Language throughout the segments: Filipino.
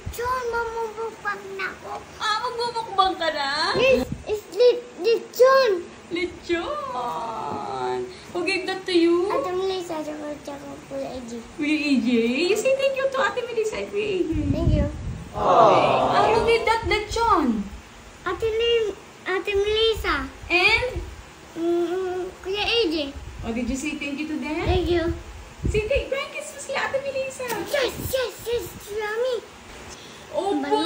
lechon. Mamumukbang na ako. Magmumukbang ka na? This is lechon. Lechon. Who gave that to you? Ate Melissa, tsaka Kuya AJ. Kuya AJ? You say thank you to Ate Melissa and Kuya AJ. Thank you. Who did that lechon? Ate Melissa. And? Kuya AJ. Oh, did you say thank you to them? Thank you. Say thank you to sila Ate Melissa. Yes, yummy. Opo!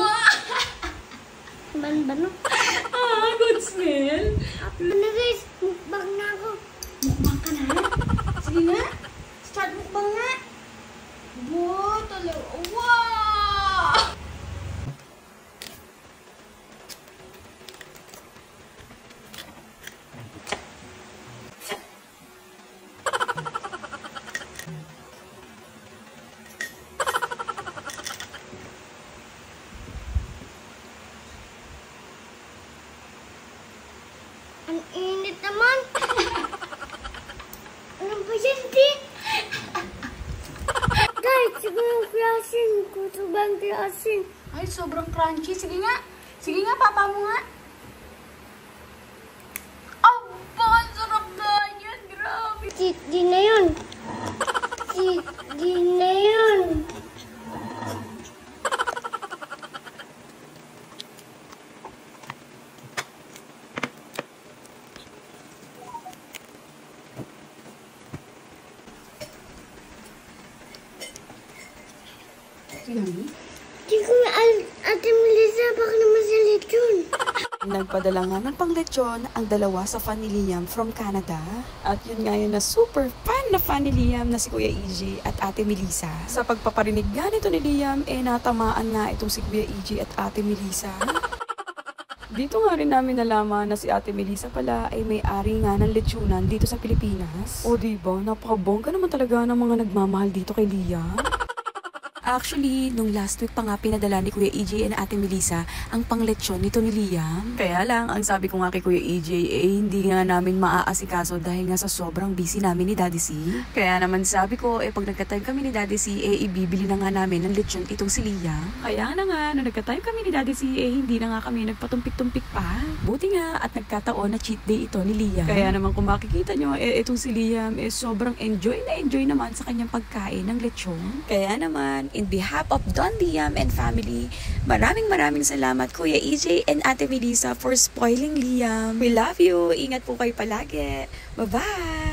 Bano? Good smell. Ano guys, mukbang na ako. Mukbang ka na? Sige nga. Start mukbang nga. Wow, talaga. Wow! Ang init naman. Ano ba yan, di? Guys, siguro klasin. Kutubang klasin. Ay, sobrang crunchy. Sige nga. Sige nga, papa mo nga. Aba, ang sarap na yan. Grabe. Di na yun. Di na yun. Yummy. Di ko Ate Melissa, baka naman sa lechon. Nagpadala nga ng panglechon ang dalawa sa fan ni Liam from Canada. At yun nga yun na super fan ni Liam na si Kuya EJ at Ate Melissa. Sa pagpaparinig nga nito ni Liam, natamaan nga itong si Kuya EJ at Ate Melissa. Dito nga rin namin nalaman na si Ate Melissa pala ay may-ari nga ng lechonan dito sa Pilipinas. O diba, napakabongga naman talaga ng mga nagmamahal dito kay Liam. Actually, nung last week pa nga pinadala ni Kuya EJ and Ate Melissa ang panglechon nito ni Liam. Kaya lang, ang sabi ko nga kay Kuya EJ, hindi nga namin maaasikaso dahil nga sa sobrang busy namin ni Daddy C. Kaya naman sabi ko, pag nagka-time kami ni Daddy C, ibibili na nga namin ng lechon itong si Liam. Kaya na nga, nung nagka-time kami ni Daddy C, hindi na nga kami nagpatumpik-tumpik pa. Buti nga at nagkataon na cheat day ito ni Liam. Kaya naman kung makikita nyo, itong si Liam sobrang enjoy naman sa kanyang pagkain ng lechon. Kaya naman, in behalf of Don Liam and family, maraming salamat Kuya EJ and Ate Melissa for spoiling Liam. We love you. Ingat po kayo palagi. Bye-bye!